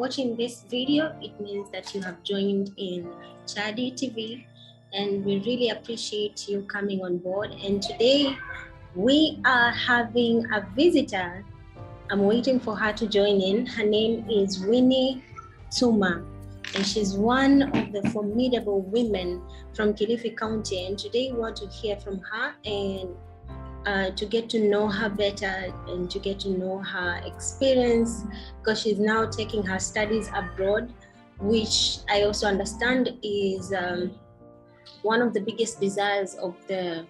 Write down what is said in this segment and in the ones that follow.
watching this video, it means that you have joined in Chadi TV, and we really appreciate you coming on board. And today we are having a visitor. I'm waiting for her to join in. Her name is WINNIE TSUMA, and she's one of the formidable women from Kilifi County. And today we want to hear from her and to get to know her better and to get to know her experience, because she's now taking her studies abroad, which I also understand is one of the biggest desires of the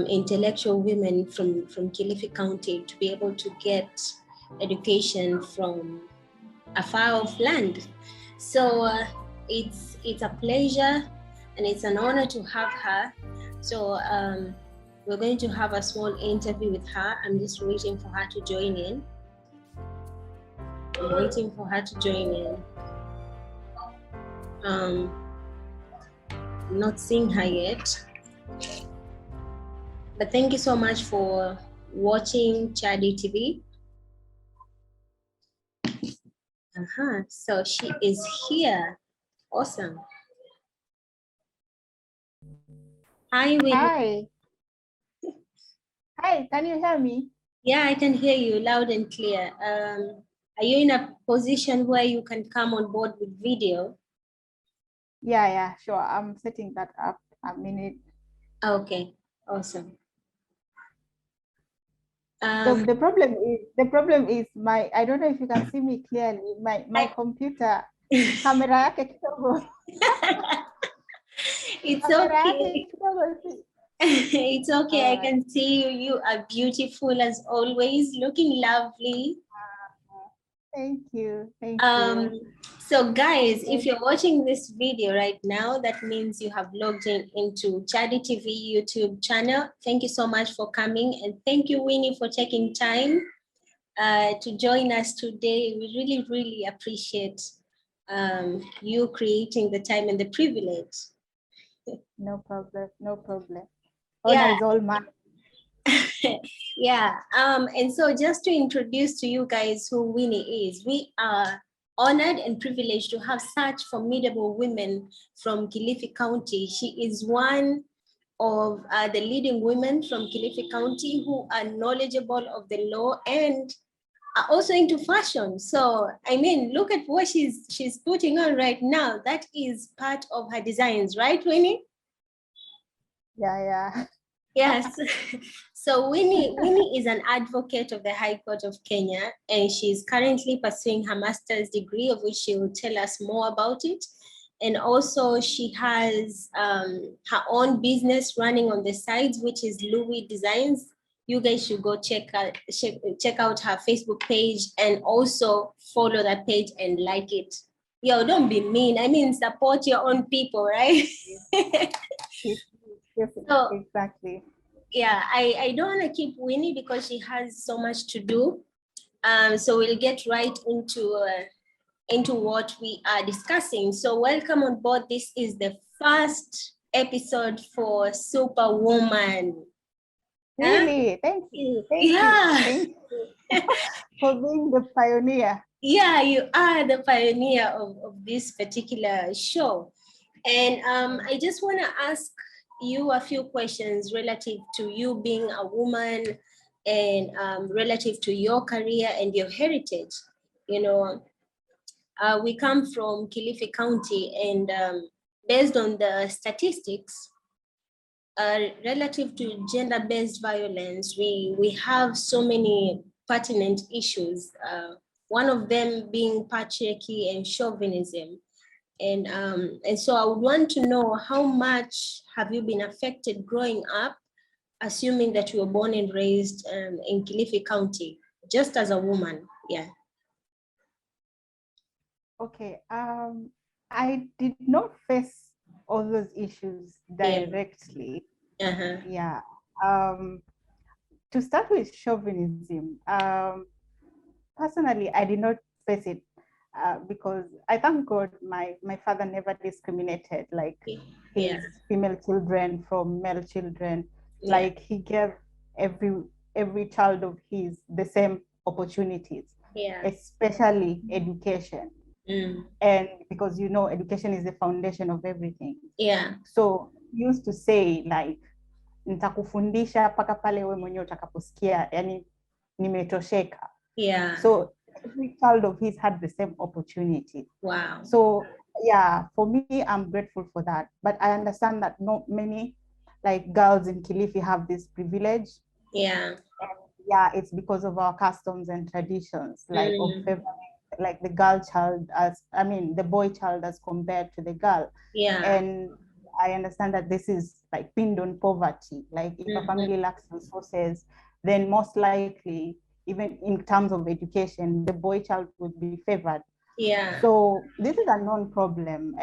intellectual women from Kilifi County, to be able to get education from a far off land. So it's a pleasure and it's an honor to have her. So we're going to have a small interview with her. I'm just waiting for her to join in. I'm waiting for her to join in. I'm not seeing her yet. But thank you so much for watching Chadi TV. So she is here. Awesome. Hi, Winnie. Hi. Hi, can you hear me? Yeah, I can hear you loud and clear. Are you in a position where you can come on board with video? Yeah, sure. I'm setting that up a minute. Okay, awesome. The problem is my, I don't know if you can see me clearly. My computer camera yake kidogo. It's Camera okay. yake kidogo. It's okay. I can see you. You are beautiful as always, looking lovely. Thank you. Thank you. So guys, if you're watching this video right now, that means you have logged into Chadi TV YouTube channel. Thank you so much for coming, and thank you, Winnie, for taking time to join us today. We really, really appreciate you creating the time and the privilege. No problem. No problem. Yeah. Honor is all mine. Yeah. And so just to introduce to you guys who Winnie is, we are honored and privileged to have such formidable women from Kilifi County. She is one of the leading women from Kilifi County who are knowledgeable of the law and are also into fashion. So, I mean, look at what she's putting on right now. That is part of her designs, right, Winnie? Yeah. Yes. So Winnie is an advocate of the High Court of Kenya, and she's currently pursuing her master's degree, of which she will tell us more about it. And also she has her own business running on the sides, which is Louis Designs. You guys should go check out her Facebook page and also follow that page and like it. Yo, don't be mean. I mean, support your own people, right? So, exactly. Yeah, I don't want to keep Winnie because she has so much to do. So we'll get right into what we are discussing. So welcome on board. This is the first episode for Superwoman. Really? Huh? Thank you. Thank you for being the pioneer. Yeah, you are the pioneer of this particular show. And I just want to ask you a few questions relative to you being a woman and relative to your career and your heritage. You know, we come from Kilifi County, and based on the statistics, relative to gender-based violence, we have so many pertinent issues. One of them being patriarchy and chauvinism. And so I would want to know, how much have you been affected growing up, assuming that you were born and raised in Kilifi County, just as a woman? Yeah. Okay. I did not face all those issues directly. Yeah. To start with chauvinism, personally, I did not face it. Because I thank God my father never discriminated like his female children from male children. Like he gave every child of his the same opportunities, especially education. And because, you know, education is the foundation of everything. Yeah. So he used to say like, nitakufundisha mpaka pale wewe mwenyewe utakaposikia yani nimetosheka. Yeah. So every child of his had the same opportunity. Wow. So yeah, for me, I'm grateful for that. But I understand that not many like girls in Kilifi have this privilege. Yeah. Yeah, it's because of our customs and traditions, like of favoring like the girl child as, I mean, the boy child as compared to the girl. Yeah. And I understand that this is like pinned on poverty. Like if a family lacks resources, then most likely, even in terms of education, the boy child would be favored. Yeah. So this is a known problem,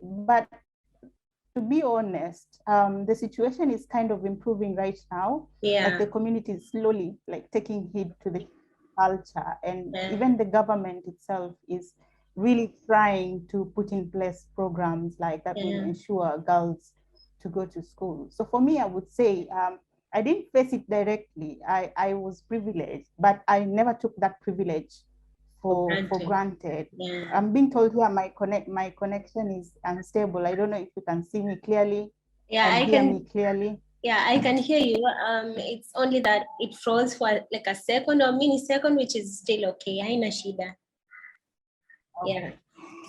but to be honest, the situation is kind of improving right now. Yeah. Like the community is slowly like taking heed to the culture, and even the government itself is really trying to put in place programs like that will ensure girls to go to school. So for me, I would say I didn't face it directly. I was privileged, but I never took that privilege for granted. Yeah. I'm being told here my connection is unstable. I don't know if you can see me clearly. Yeah, and I hear can. Me clearly. Yeah, I can hear you. It's only that it froze for like a second or millisecond, which is still okay. Haina shida. Okay. Yeah.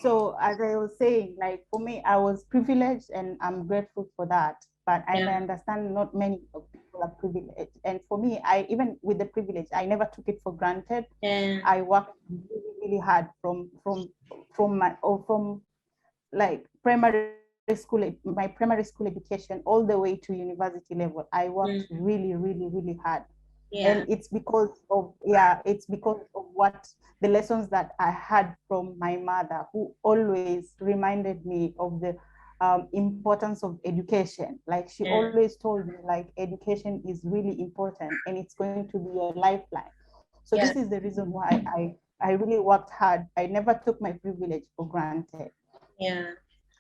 So as I was saying, like for me, I was privileged and I'm grateful for that. But I understand not many people are privileged. And for me, even with the privilege, I never took it for granted. I worked really, really hard from like primary school, my primary school education, all the way to university level. I worked really, really, really hard. Yeah. And it's because of what the lessons that I had from my mother, who always reminded me of the importance of education. Like she always told me, like, education is really important and it's going to be your lifeline. So this is the reason why I really worked hard. I never took my privilege for granted. Yeah.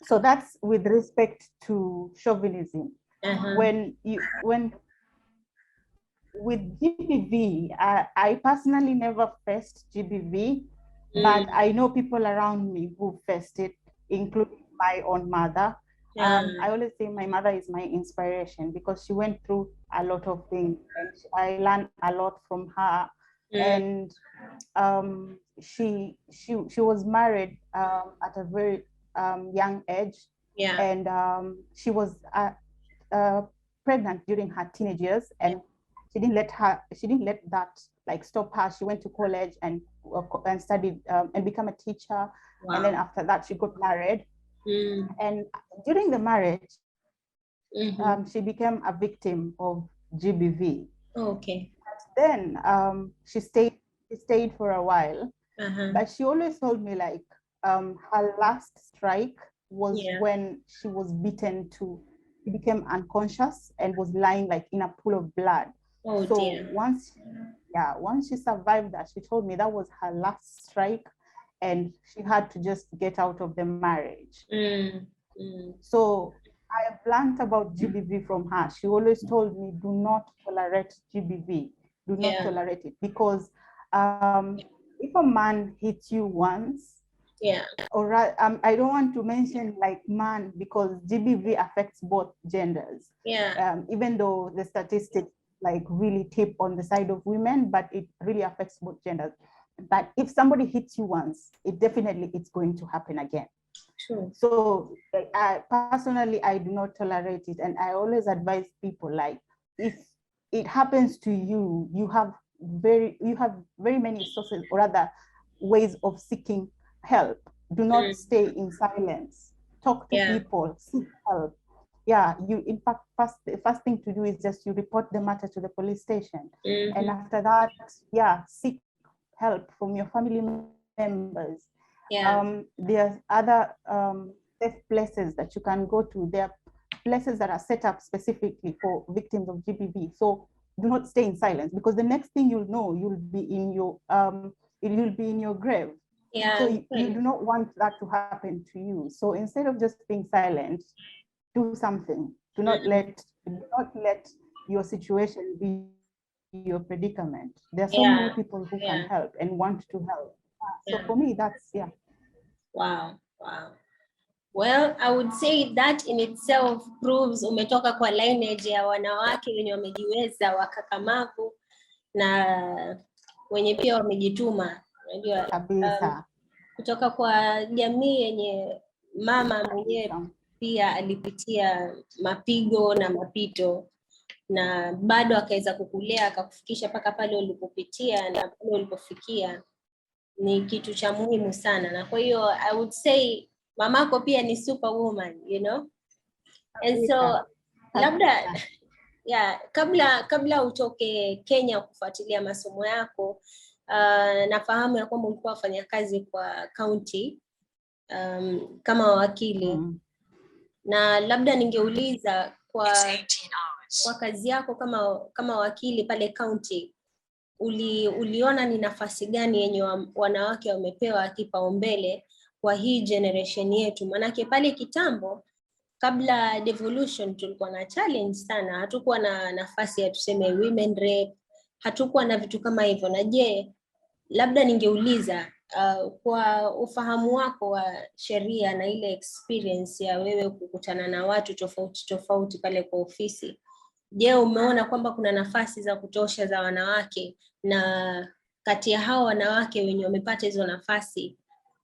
So that's with respect to chauvinism. When with GBV, I personally never faced GBV, but I know people around me who faced it, including my own mother. I always say my mother is my inspiration because she went through a lot of things and I learned a lot from her. And she was married at a very young age. Yeah. And she was pregnant during her teenage years, and she didn't let that like stop her. She went to college and studied and become a teacher. Wow. And then after that, she got married. And during the marriage, she became a victim of GBV. Okay. But then she stayed for a while. But she always told me like her last strike was when she was beaten to, she became unconscious and was lying like in a pool of blood. Oh, so dear. Once she survived that, she told me that was her last strike and she had to just get out of the marriage. So I've learned about GBV from her. She always told me, do not tolerate GBV. Do not tolerate it, because if a man hits you once, or I don't want to mention like man, because GBV affects both genders. Even though the statistics like really tip on the side of women, but it really affects both genders. But if somebody hits you once, it's going to happen again. True. So personally, I do not tolerate it. And I always advise people, like, if it happens to you, you have very many sources, or other ways of seeking help. Do not stay in silence. Talk to people, seek help. You, in fact, the first thing to do is just you report the matter to the police station. And after that, seek help from your family members. There's other safe places that you can go to. There are places that are set up specifically for victims of GBV. So do not stay in silence, because the next thing you'll know, you'll be in your grave. So you do not want that to happen to you. So instead of just being silent, do something. Do not let your situation be your predicament. There are so many people who can help and want to help. So for me, that's, yeah. Wow. Well, I would say that in itself proves umetoka kwa lineage ya wanawake wenye wamejiweza, wakakamavu na wenye pia wamejituma. Unajua, Kabisa. kutoka kwa jamii yenye mama mwenyewe pia alipitia mapigo na mapito, na bado akaweza kukulea akakufikisha mpaka pale ulipopitia na pale ulipofikia. Ni kitu cha muhimu sana, na kwa hiyo I would say mamako pia ni superwoman, you know. And so labda kabla utoke Kenya kufuatilia masomo yako, nafahamu ya kwamba ulikuwa wafanya kazi kwa county kama wakili. Na labda ningeuliza kwa kazi yako kama wakili pale county, uliona ni nafasi gani yenye wanawake wamepewa kipaumbele kwa hii generation yetu? Manake pale kitambo kabla devolution tulikuwa na challenge sana, hatukuwa na nafasi ya tuseme women rep, hatukuwa na vitu kama hivyo. Na je, labda ningeuliza kwa ufahamu wako wa sheria na ile experience ya wewe kukutana na watu tofauti pale kwa ofisi, je, umeona kwamba kuna nafasi za kutosha za wanawake? Na kati ya hao wanawake wenye wamepata hizo nafasi,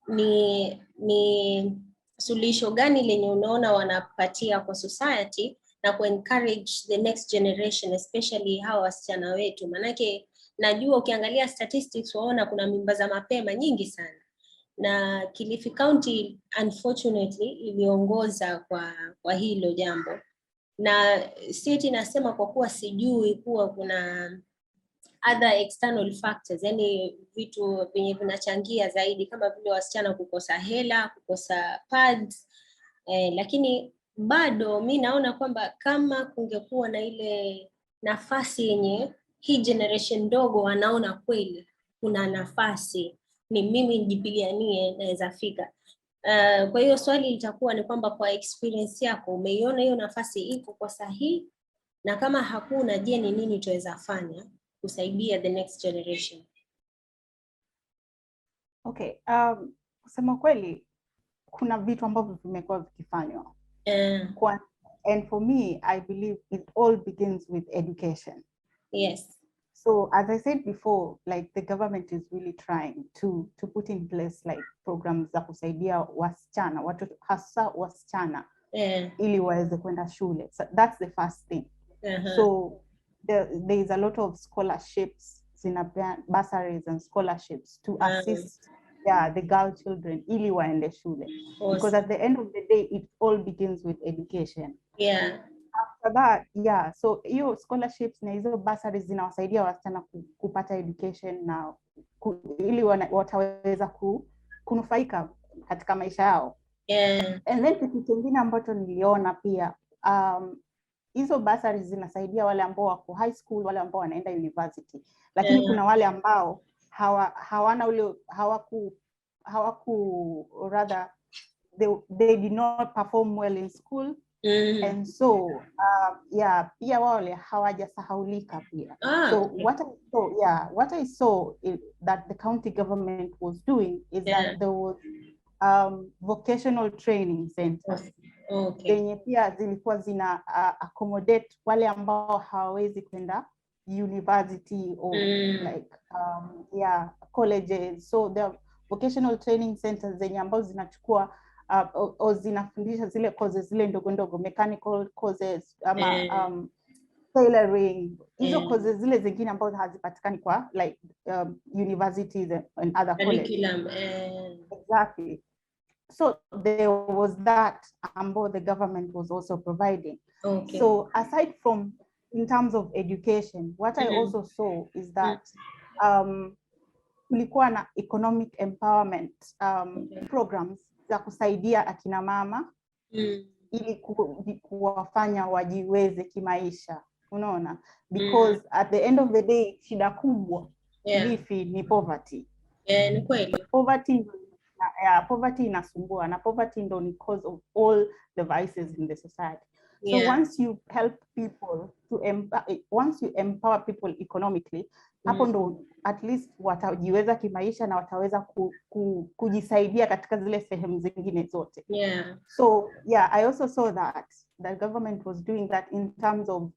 ni suluhisho gani lenye unaona wanapatia kwa society na ku encourage the next generation, especially hawa wasichana wetu? Manake najua ukiangalia statistics waona kuna mimba za mapema nyingi sana, na Kilifi County unfortunately iliongoza kwa hilo jambo. Na sisi nasema kwa kuwa sijui kuwa kuna other external factors, yani vitu venye vinachangia zaidi kama vile wasichana kukosa hela, kukosa pads, lakini bado mi naona kwamba kama kungekuwa na ile nafasi yenye hii generation ndogo wanaona kweli kuna nafasi, ni mimi nijipiganie naweza fika. Kwa hiyo swali litakuwa ni kwamba kwa experience yako umeiona hiyo nafasi iko kwa sahihi, na kama hakuna, je, ni nini tuweza fanya kusaidia the next generation? Okay, kusema kweli kuna vitu ambavyo vimekuwa vikifanywa. And for me, I believe it all begins with education. Yes. So as I said before, like the government is really trying to put in place like programs za kusaidia wasichana, watoto hasa wasichana, ili waweze kwenda shule. So that's the first thing. So there is a lot of scholarships, bursaries and scholarships to assist the girl children ili waende shule. Awesome. Because at the end of the day, it all begins with education. Yeah. After that, so hiyo scholarships na hizo bursaries zinawasaidia wasichana kupata education na ili wataweza kunufaika katika maisha yao. And then kitu kingine ambacho niliona pia, hizo bursaries zinasaidia wale ambao wako high school, wale ambao wanaenda university. Lakini kuna wale ambao hawana ule rather they did not perform well in school. And so pia wale hawajasahaulika pia. So what I saw is that the county government was doing is that there was vocational training centers. Zenye pia zilikuwa zina accommodate wale ambao hawawezi kwenda university or like colleges. So the vocational training centers zenye ambao zinachukua au zinafundisha zile courses zile ndogo ndogo, mechanical courses ama tailoring, hizo courses zile zingine ambazo hazipatikani kwa like universities and other colleges. Exactly. So there was that the government was also providing. Okay. So aside from in terms of education, what I also saw is that kulikuwa na economic empowerment programs za kusaidia akina mama ili kuwafanya wajiweze kimaisha, unaona, because at the end of the day shida kubwa Kilifi ni poverty. Ni kweli. Poverty inasumbua, na poverty ndo ni cause of all the vices in the society. So once you help people once you empower people economically, hapo ndo at least watajiweza kimaisha na wataweza kujisaidia katika zile sehemu zingine zote. So yeah, I also saw that the government was doing that in terms of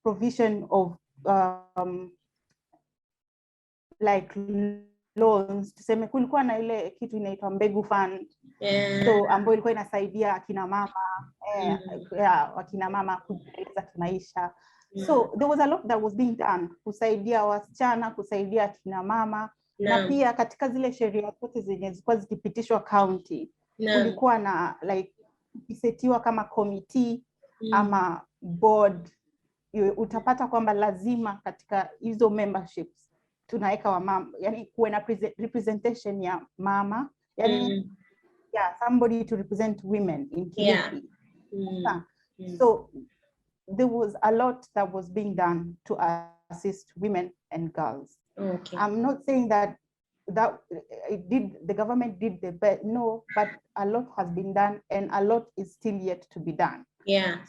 provision of like loans. Tuseme kulikuwa na ile kitu inaitwa mbegu fund, so ambayo ilikuwa inasaidia akina mama wakina mama kujiendeleza kimaisha. So there was a lot that was being done kusaidia wasichana, kusaidia akina mama, na pia katika zile sheria zote zenye zilikuwa zikipitishwa county kulikuwa na like kisetiwa kama committee ama board. Utapata kwamba lazima katika hizo memberships tunaweka wa mama, yani kuwe na representation ya mama, yani somebody to represent women in Kilifi. So there was a lot that was being done to assist women and girls. I'm not saying that the government did the best, no, but a lot has been done and a lot is still yet to be done.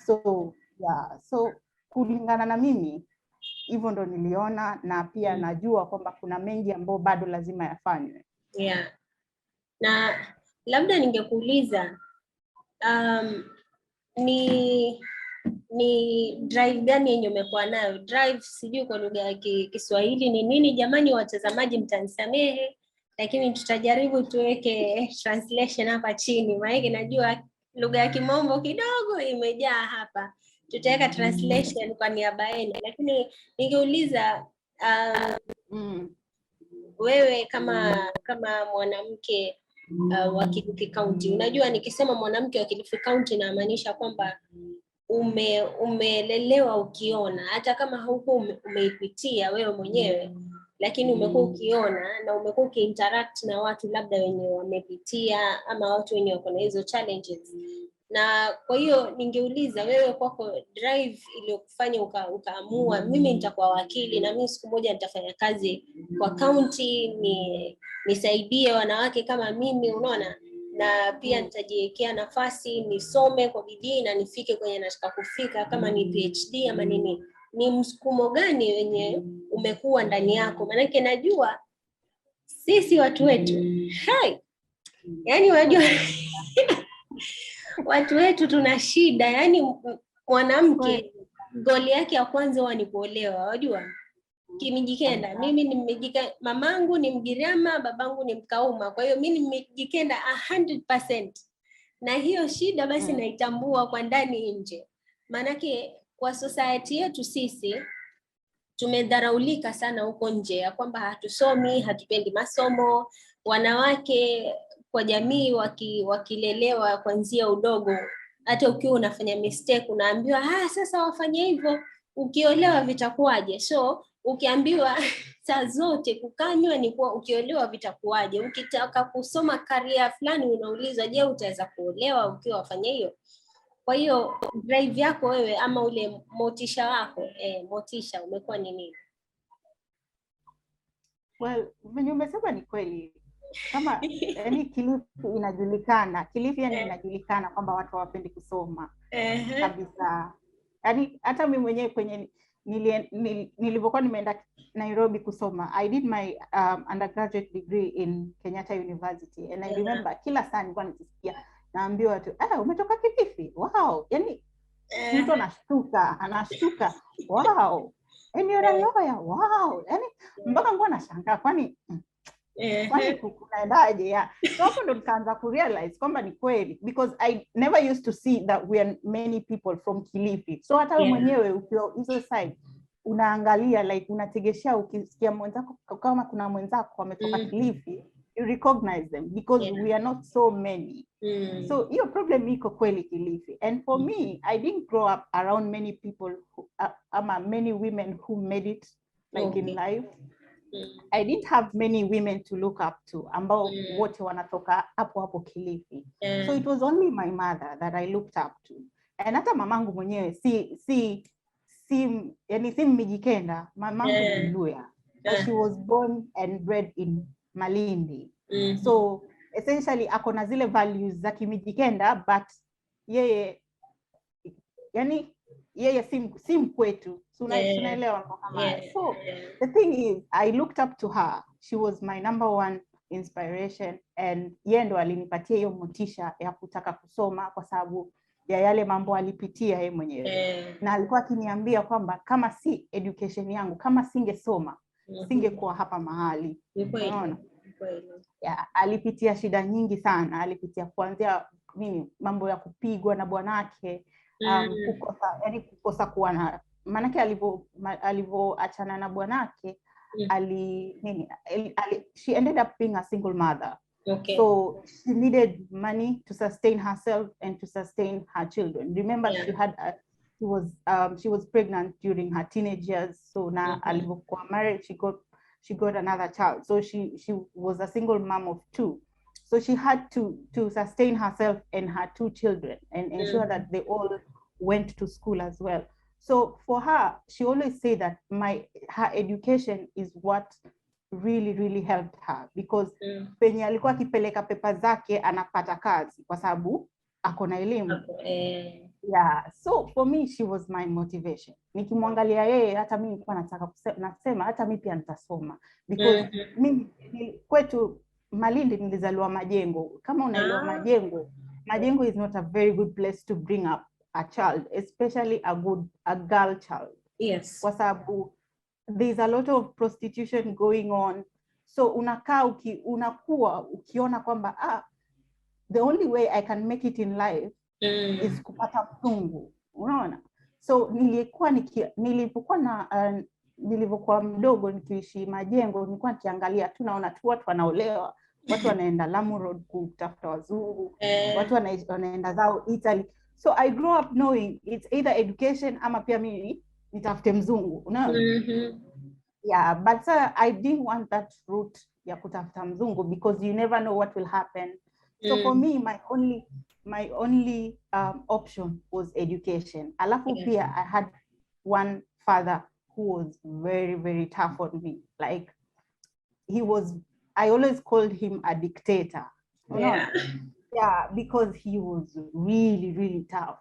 So kulingana na mimi hivyo ndo niliona, na pia najua kwamba kuna mengi ambayo bado lazima yafanywe. Na labda ningekuuliza ni drive gani yenye umekuwa nayo? Drive sijui kwa lugha ya Kiswahili ni nini jamani, watazamaji mtanisamehe, lakini tutajaribu tuweke translation hapa chini, maana najua lugha ya Kimombo kidogo imejaa hapa. Tutaweka translation kwa niaba yenu, lakini ningeuliza wewe kama mwanamke wa Kilifi County, unajua nikisema mwanamke wa Kilifi County namaanisha kwamba umelelewa ukiona, hata kama hauko umeipitia wewe mwenyewe, lakini umekuwa ukiona na umekuwa ukiinteract na watu labda wenye wamepitia ama watu wenye wako na hizo challenges. Na kwa hiyo ningeuliza wewe, kwako drive iliyokufanya ukaamua mimi nitakuwa wakili na mimi siku moja nitafanya kazi kwa county, nisaidie wanawake kama mimi, unaona, na pia nitajiwekea nafasi nisome kwa bidii na nifike kwenye nataka kufika, kama ni PhD ama nini. Ni msukumo gani wenye umekuwa ndani yako? Maana najua sisi watu wetu yani unajua watu wetu tuna shida, yani mwanamke goli yake ya kwanza huwa ni kuolewa, unajua kimijikenda. Mimi nimejika, mamangu ni Mgiriama, babangu ni Mkauma, kwa hiyo mimi nimejikenda 100%, na hiyo shida basi naitambua kwa ndani nje. Maanake kwa society yetu sisi tumedharaulika sana huko nje, ya kwamba hatusomi, hatupendi masomo. Wanawake kwa jamii wakilelewa kuanzia udogo, hata ukiwa unafanya mistake unaambiwa sasa wafanye hivyo, ukiolewa vitakuwaje? So ukiambiwa saa zote kukanywa ni kwa ukiolewa vitakuwaje. Ukitaka kusoma career fulani unaulizwa, je, utaweza kuolewa ukiwa wafanya hiyo? Kwa hiyo drive yako wewe ama ule motisha wako motisha umekuwa ni nini? Well, venye umesema ni kweli. Kama yani Kilifi inajulikana, Kilifi yani inajulikana kwamba watu hawapendi kusoma kabisa. Yani hata mimi mwenyewe kwenye nilipokuwa nimeenda Nairobi kusoma, I did my undergraduate degree in Kenyatta University, and I remember kila saa nilikuwa nikisikia naambiwa tu umetoka Kilifi, wow, yani mtu anashtuka wow, and you're a lawyer, wow, yani mpaka nilikuwa nashangaa kwani kunaendaje? So hapo ndo nikaanza kurealize kwamba ni kweli, because I never used to see that we are many people from Kilifi. So hata mwenyewe ukiwa hizo side unaangalia like unategeshia, ukisikia mwenzako kama kuna mwenzako ametoka Kilifi, you recognize them because we are not so many. So hiyo problem iko kweli Kilifi. And for me, I didn't grow up around many people many women who made it like in life. I didn't have many women to look up to ambao wote wanatoka hapo Kilifi. So it was only my mother that I looked up to. And hata mamangu mwenyewe yani si Mijikenda, mamangu ni Mluya. She was born and bred in Malindi. So essentially akona zile values za Kimijikenda, but yeye yani yeye si mkwetu. So the thing is, I looked up to her. She was my number one inspiration, and yeye ndo alinipatia hiyo motisha ya kutaka kusoma kwa sababu ya yale mambo alipitia yeye mwenyewe. Na alikuwa akiniambia kwamba kama si education yangu, kama singesoma, singekuwa hapa mahali. Unaona? Alipitia shida nyingi sana. Alipitia kuanzia mambo ya kupigwa na bwanake, kukosa kuwa na, manake alivyoachana na bwanake, she ended up being a single mother. Okay. So she needed money to sustain herself and to sustain her children. Remember, she was pregnant during her teenage years. So now alivyokuwa married, she got another child. So she was a single mom of 2. So she had to sustain herself and her 2 children and ensure that they all went to school as well. So for her, she always said that her education is what really, really helped her, because penye alikuwa akipeleka pepa zake anapata kazi kwa sababu akona elimu. So for me, she was my motivation. Nikimwangalia yeye, hata mimi nilikuwa nataka nasema hata mimi pia nitasoma, because mimi kwetu Malindi nilizaliwa Majengo. Kama unaelewa Majengo is not a very good place to bring up a child, especially a girl child. Yes. Kwa sababu there's a lot of prostitution going on. So unakaa unakuwa ukiona kwamba the only way I can make it in life is kupata mzungu. Unaona? So nilipokuwa mdogo nikiishi Majengo, nilikuwa nikiangalia tu, naona tu watu wanaolewa, watu wanaenda Lamu Road kutafuta wazungu, watu wanaenda zao Italy. So I grew up knowing it's either education ama pia mimi nitafute mzungu. Unaona? But I didn't want that route ya kutafuta mzungu, because you never know what will happen. So for me, my only option was education. Alafu pia I had one father who was very, very tough on me. Like, I always called him a dictator. Because he was really, really tough.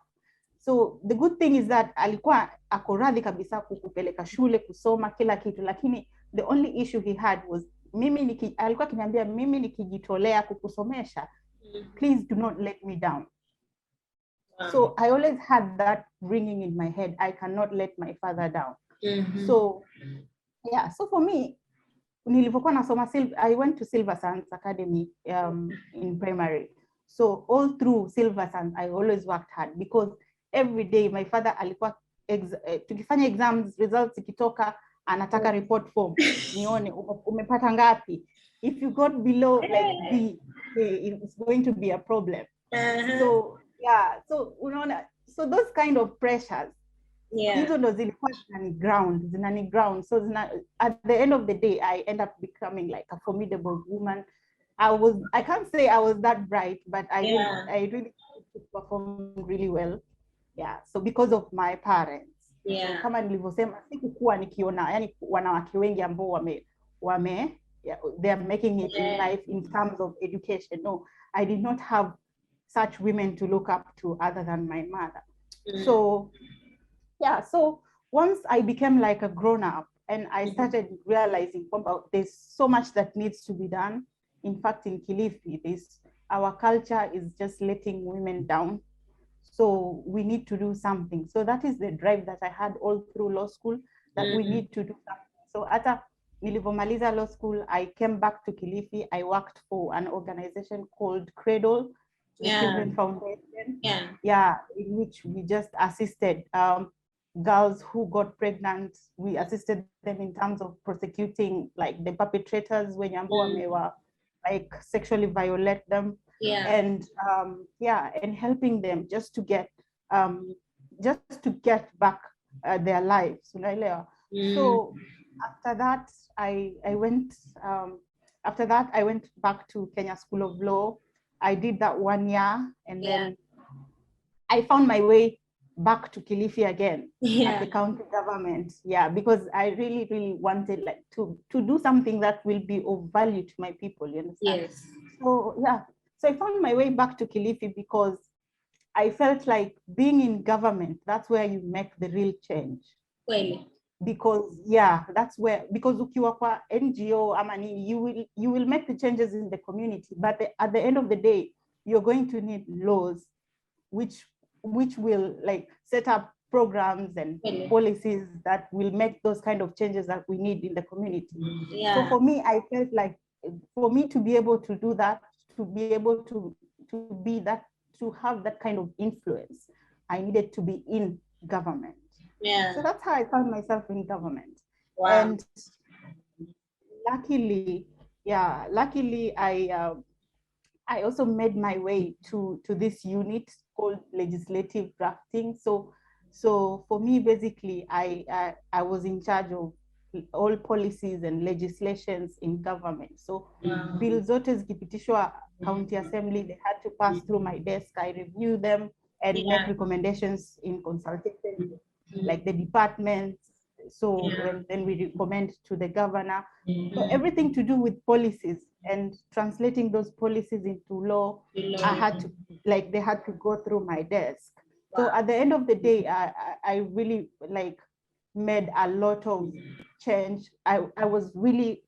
So the good thing is that alikuwa ako radhi kabisa kukupeleka shule kusoma kila kitu, lakini the only issue he had was alikuwa akiniambia mimi nikijitolea kukusomesha, please do not let me down. So I always had that ringing in my head, I cannot let my father down. So for me, nilipokuwa nasoma I went to Silver Sands Academy in primary. So all through Silver Sands, I always worked hard, because every day my father alikuwa tukifanya exams, results ikitoka, anataka report form, nione umepata ngapi. If you got below like B, it's going to be a problem. So unaona, so those kind of pressures, hizo ndo zilikuwa zinani ground. So at the end of the day, I end up becoming like a formidable woman. I can't say I was that bright, but I really performed really well. So because of my parents. So kama nilivyosema, sikuwa nikiona yani wanawake wengi ambao they are making it in life in terms of education. No, I did not have such women to look up to other than my mother. So once I became like a grown up, and I started realizing about there's so much that needs to be done. In fact, in Kilifi, our culture is just letting women down. So we need to do something. So that is the drive that I had all through law school, that we need to do something. So after nilivyomaliza law school, I came back to Kilifi. I worked for an organization called Cradle, the Children Foundation. In which we just assisted girls who got pregnant. We assisted them in terms of prosecuting like the perpetrators when were like sexually violate them. And helping them just to get back their lives. So after that I went back to Kenya School of Law. I did that 1 year, and then I found my way back to Kilifi again at the county government. Because I really, really wanted like to do something that will be of value to my people, you understand? So I found my way back to Kilifi because I felt like being in government, that's where you make the real change. Really? Because that's where, because ukiwa kwa NGO ama nini, you will make the changes in the community, but at the end of the day, you're going to need laws which will like set up programs and policies that will make those kind of changes that we need in the community. So for me, I felt like for me to be able to do that, to be able to be that, to have that kind of influence, I needed to be in government. So that's how I found myself in government. Wow. And luckily, I also made my way to this unit called legislative drafting. So for me, basically, I was in charge of all policies and legislations in government. So bill zote zikipitishwa county assembly, they had to pass through my desk. I review them and make recommendations in consultation, like the departments. So then we recommend to the governor. So everything to do with policies and translating those policies into law, I had to, like, they had to go through my desk. So at the end of the day, I really like made a lot of change. I was really,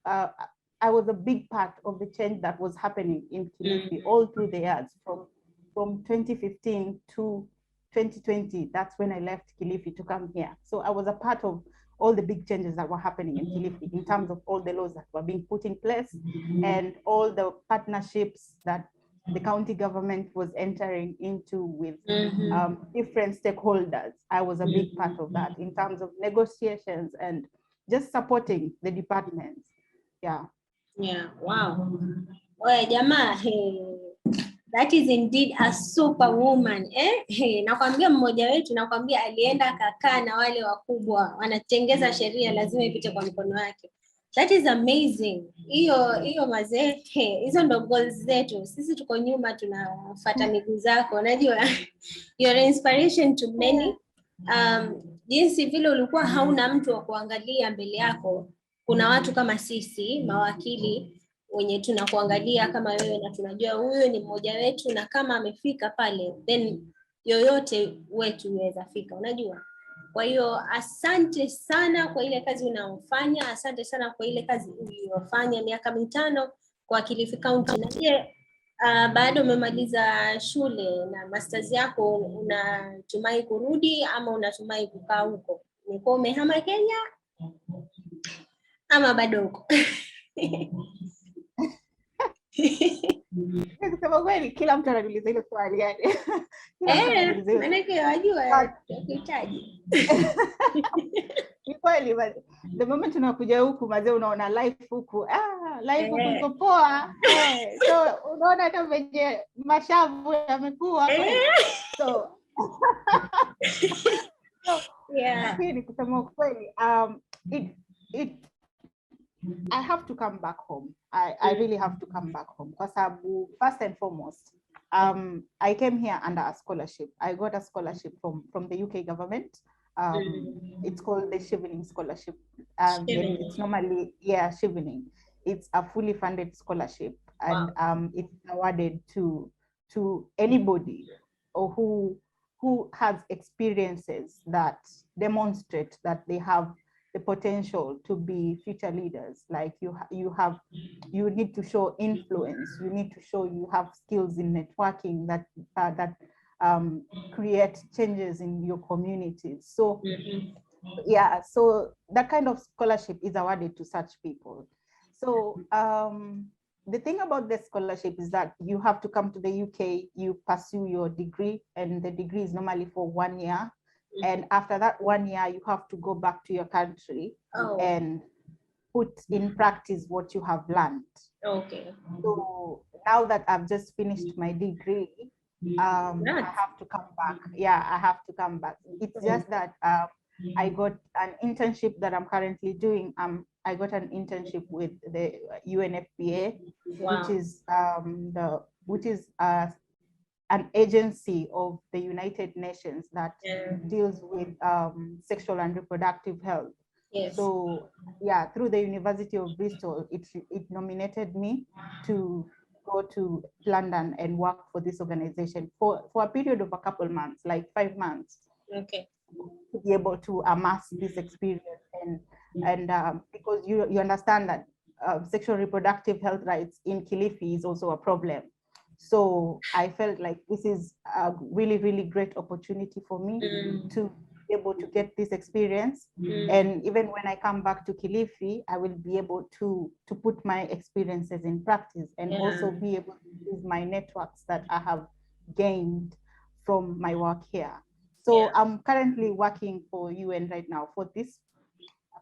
I was a big part of the change that was happening in Kilifi all through the years, from 2015 to 2020. That's when I left Kilifi to come here. So I was a part of all the big changes that were happening in Kilifi in terms of all the laws that were being put in place and all the partnerships that the county government was entering into with different stakeholders. I was a big part of that in terms of negotiations and just supporting the departments. Yeah. Wow. Well, Jama, that is indeed a superwoman. Nakwambia mmoja wetu, nakwambia alienda akakaa na wale wakubwa wanatengeza sheria, lazima ipite kwa mkono wake. That is amazing. Hiyo mazee, hizo ndo goals zetu. Sisi tuko nyuma tunafuata miguu zako. Unajua, you're an inspiration to many. Jinsi vile ulikuwa hauna mtu wa kuangalia mbele yako, kuna watu kama sisi mawakili wenye tunakuangalia kama wewe na tunajua huyo ni mmoja wetu, na kama amefika pale then yoyote wetu yuweza fika, unajua. Kwa hiyo asante sana kwa ile kazi unaofanya, asante sana kwa ile kazi uliyofanya miaka 5 kwa Kilifi County. Na je, baada umemaliza shule na masters yako, unatumai kurudi ama unatumai kukaa huko? Niko umehama Kenya ama bado huko? Kusema kweli, kila mtu ananiuliza ile swali yani. Manake wajua kuhitaji. Ni kweli, but the moment unakuja huku mazee unaona life huku, life huku iko poa. So unaona hata venye mashavu yamekuwa. So lakini kusema kweli, I have to come back home. I really have to come back home because first and foremost, I came here under a scholarship. I got a scholarship from the UK government. It's called the Chevening Scholarship. It's normally, Chevening. It's a fully funded scholarship, and it's awarded to anybody or who has experiences that demonstrate that they have the potential to be future leaders. Like you need to show influence. You need to show you have skills in networking that create changes in your communities. So so that kind of scholarship is awarded to such people. So the thing about the scholarship is that you have to come to the UK, you pursue your degree, and the degree is normally for 1 year. And after that 1 year, you have to go back to your country and put in practice what you have learned. Okay. So now that I've just finished my degree, I have to come back. I have to come back. It's just that I got an internship that I'm currently doing. I got an internship with the UNFPA, which is an agency of the United Nations that deals with sexual and reproductive health. So through the University of Bristol, it nominated me to go to London and work for this organization for a period of a couple months, like 5 months. Okay. To be able to amass this experience and because you understand that sexual reproductive health rights in Kilifi is also a problem. So I felt like this is a really, really great opportunity for me to be able to get this experience. And even when I come back to Kilifi, I will be able to put my experiences in practice and also be able to use my networks that I have gained from my work here. So I'm currently working for UN right now for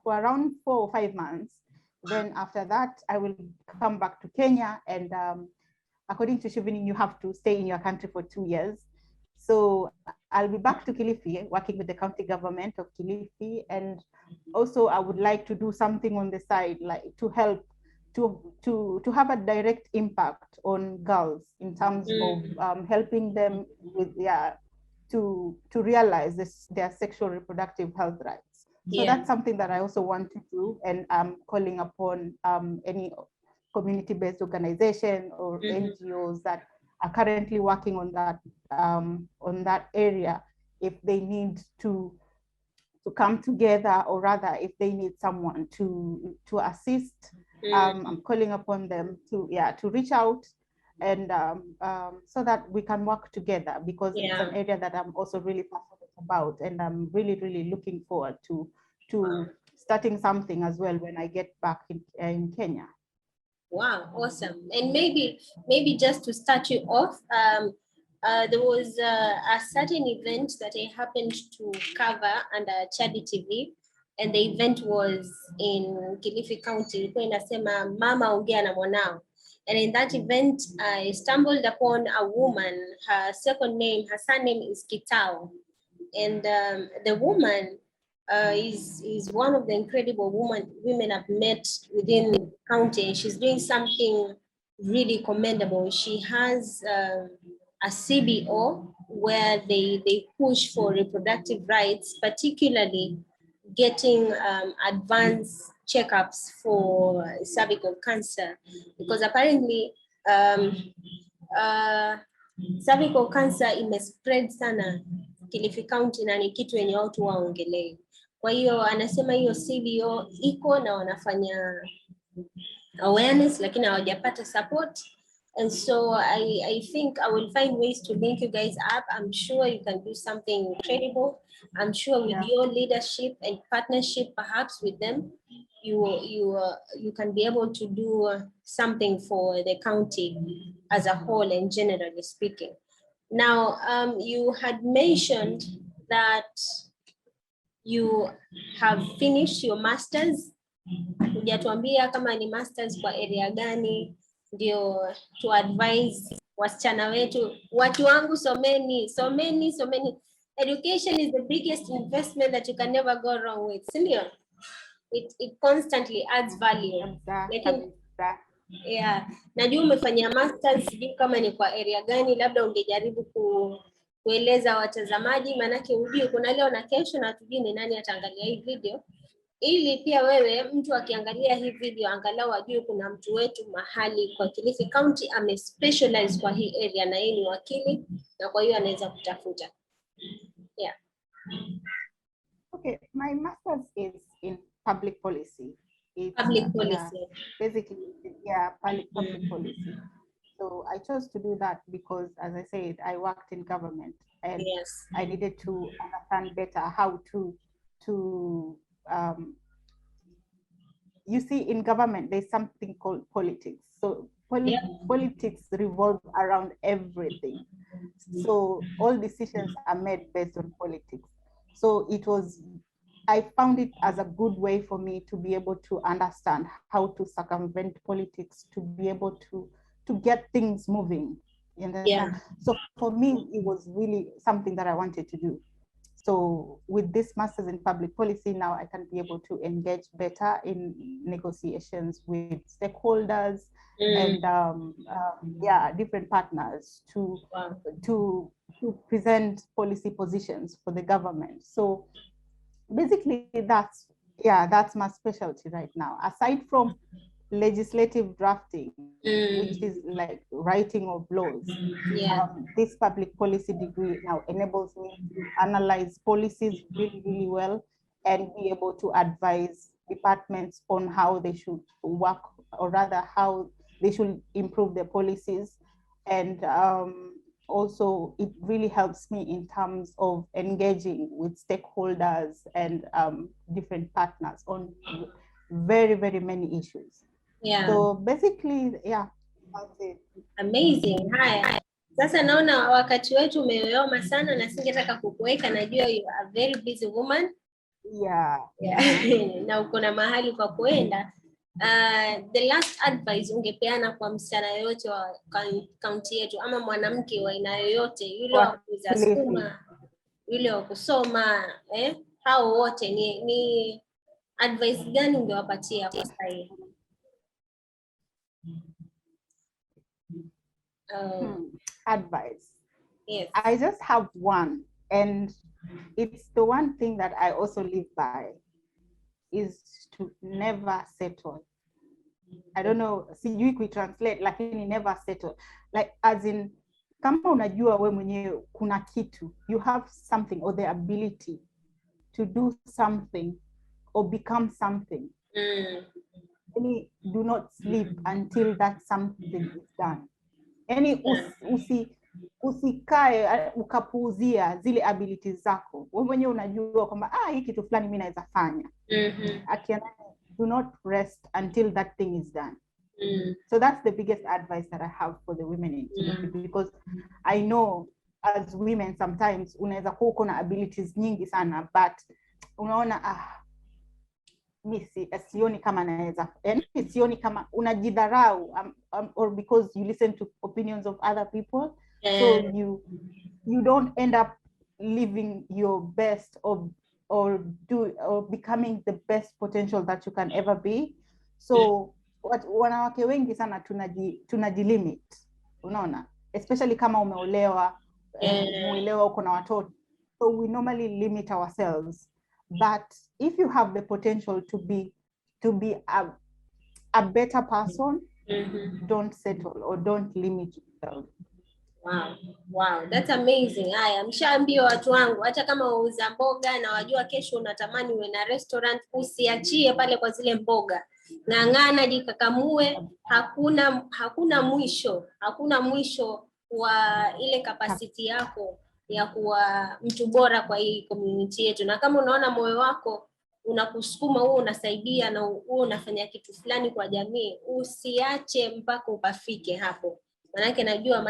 around 4 or 5 months. Then after that, I will come back to Kenya, and according to Shivini, you have to stay in your country for 2 years. So I'll be back to Kilifi, working with the county government of Kilifi, and also I would like to do something on the side, like to help to have a direct impact on girls in terms of helping them with to realize their sexual reproductive health rights. So that's something that I also want to do, and I'm calling upon any community-based organization or NGOs that are currently working on that area, if they need to come together, or rather if they need someone to assist. I'm calling upon them to reach out, and so that we can work together, because it's an area that I'm also really passionate about, and I'm really, really looking forward to starting something as well when I get back in Kenya. Wow, awesome. And maybe just to start you off, there was a certain event that I happened to cover under Chadi TV, and the event was in Kilifi County. Ilikuwa inasema Mama Ongea na Mwanao. And in that event, I stumbled upon a woman. Her surname is Kitao. And the woman is one of the incredible women I've met within the county. And she's doing something really commendable. She has a CBO where they push for reproductive rights, particularly getting advanced checkups for cervical cancer, because apparently cervical cancer imespread sana Kilifi County na ni kitu yenye watu waongelee. Kwa hiyo anasema hiyo CBO iko na wanafanya awareness, lakini hawajapata support. And so I think I will find ways to link you guys up. I'm sure you can do something incredible. I'm sure with your leadership and partnership, perhaps with them, you can be able to do something for the county as a whole and generally speaking. Now, you had mentioned that you have finished your masters. Hujatuambia kama ni masters kwa area gani, ndio to advise wasichana wetu. Watu wangu, someni. Education is the biggest investment that you can never go wrong with. Sindio? It constantly adds value. Lakini najua umefanya masters, sijui kama ni kwa area gani, labda ungejaribu kueleza watazamaji, manake ujue kuna leo na kesho na tujui ni nani ataangalia hii video, ili pia wewe mtu akiangalia hii video angalau ajue kuna mtu wetu mahali kwa Kilifi County specialize kwa hii area na yeye ni wakili, na kwa hiyo anaweza kutafuta. Okay, my master's is in public policy. It's, public policy. Basically, public policy. So I chose to do that because, as I said, I worked in government, and I needed to understand better how to you see, in government, there's something called politics. So politics revolve around everything. So all decisions are made based on politics. So I found it as a good way for me to be able to understand how to circumvent politics, to be able to get things moving. So for me, it was really something that I wanted to do. So with this master's in public policy, now I can be able to engage better in negotiations with stakeholders and different partners to present policy positions for the government. So basically that's my specialty right now. Aside from legislative drafting, which is like writing of laws. This public policy degree now enables me to analyze policies really, really well and be able to advise departments on how they should work, or rather how they should improve their policies. And also it really helps me in terms of engaging with stakeholders and different partners on very, very many issues. So basically, that's it. Amazing. Haya. Sasa naona wakati wetu umeyoyoma sana na singetaka kukuweka, najua you are a very busy woman. Na uko na mahali kwa kuenda. The last advice ungepeana kwa msichana yoyote wa kaunti yetu ama mwanamke wa aina yoyote, yule wa kuuza sukuma, yule wa kusoma, hao wote ni advice gani ungewapatia kwa sasa hivi? Advice. Yes. I just have one, and it's the one thing that I also live by, is to never settle. I don't know, sijui kuitranslate, lakini never settle. Like, as in, kama unajua we mwenyewe kuna kitu, you have something or the ability to do something or become something. Do not sleep until that something is done. Usikae ukapuuzia zile abilities zako. Wewe mwenyewe unajua kwamba hii kitu fulani mimi naweza fanya. Do not rest until that thing is done. So that's the biggest advice that I have for the women in Kilifi, because I know as women sometimes unaweza kuwa uko na abilities nyingi sana, but unaona sioni kama naweza, sioni kama unajidharau, or because you listen to opinions of other people, so you don't end up living your best or becoming the best potential that you can ever be. So wanawake wengi sana tunajilimit, unaona, especially kama umeolewa, umeolewa uko na watoto, so we normally limit ourselves. But if you have the potential to be a better person, don't settle or don't limit yourself. Wow, that's amazing. Haya, mshaambia watu wangu, hata kama wauza mboga na wajua kesho unatamani uwe na restaurant, usiachie pale kwa zile mboga. Ng'ang'ana, jikakamue, hakuna mwisho wa ile capacity yako ya kuwa mtu bora kwa hii community yetu. Na kama unaona moyo wako unakusukuma, wewe unasaidia na wewe unafanya kitu fulani kwa jamii, usiache mpaka upafike hapo. Maana najua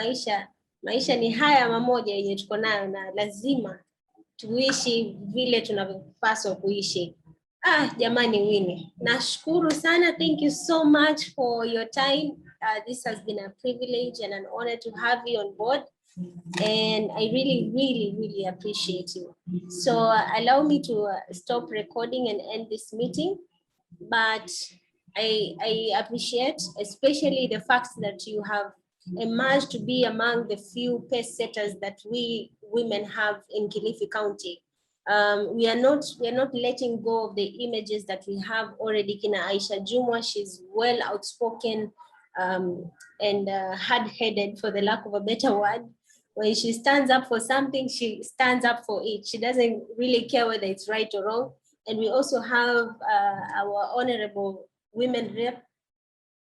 maisha ni haya mamoja yenye tuko nayo, na lazima tuishi vile tunavyopaswa kuishi. Jamani Winnie, nashukuru sana. Thank you so much for your time. This has been a privilege and an honor to have you on board. And I really, really, really appreciate you. So allow me to stop recording and end this meeting. But I appreciate especially the fact that you have emerged to be among the few pace setters that we women have in Kilifi County. We are not letting go of the images that we have already. Kina Aisha Jumwa, she's well outspoken and hard-headed, for the lack of a better word. When she stands up for something, she stands up for it. She doesn't really care whether it's right or wrong. And we also have our honorable women rep,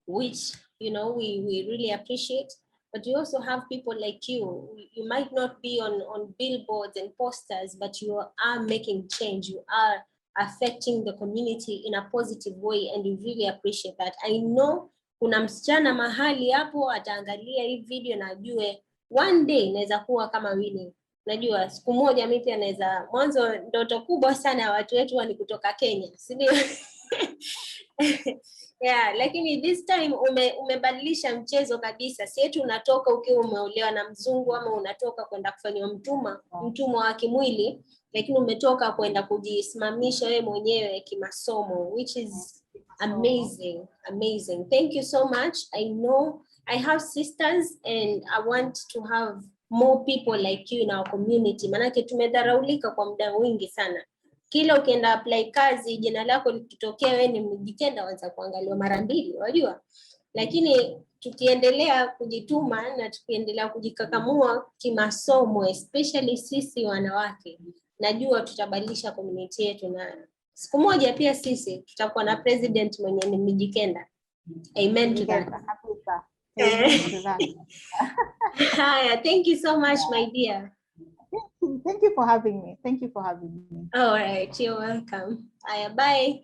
which, you know, we really appreciate. But we also have people like you. You might not be on billboards and posters, but you are making change. You are affecting the community in a positive way, and we really appreciate that. I know kuna msichana mahali hapo ataangalia hii video na ajue one day naweza kuwa kama Winnie. Najua siku moja mimi pia naweza, mwanzo ndoto kubwa sana watu wetu ni kutoka Kenya, si ndio? Lakini this time umebadilisha mchezo kabisa. Si eti unatoka ukiwa umeolewa na mzungu ama unatoka kwenda kufanywa mtumwa wa kimwili, lakini umetoka kwenda kujisimamisha wewe mwenyewe kimasomo, which is amazing. Thank you so much. I know I have sisters and I want to have more people like you in our community. Manake tumedharaulika kwa muda mwingi sana. kila ukienda apply kazi jina lako likitokea wewe ni Mijikenda waanza kuangaliwa mara mbili, unajua. Lakini tukiendelea kujituma na tukiendelea kujikakamua kimasomo, especially sisi wanawake, najua tutabadilisha community yetu, na siku moja pia sisi tutakuwa na president mwenye ni Mijikenda. Amen to that. Haya, thank you so much, my dear. Thank you for having me. Thank you for having me. All right, you're welcome. Haya, bye.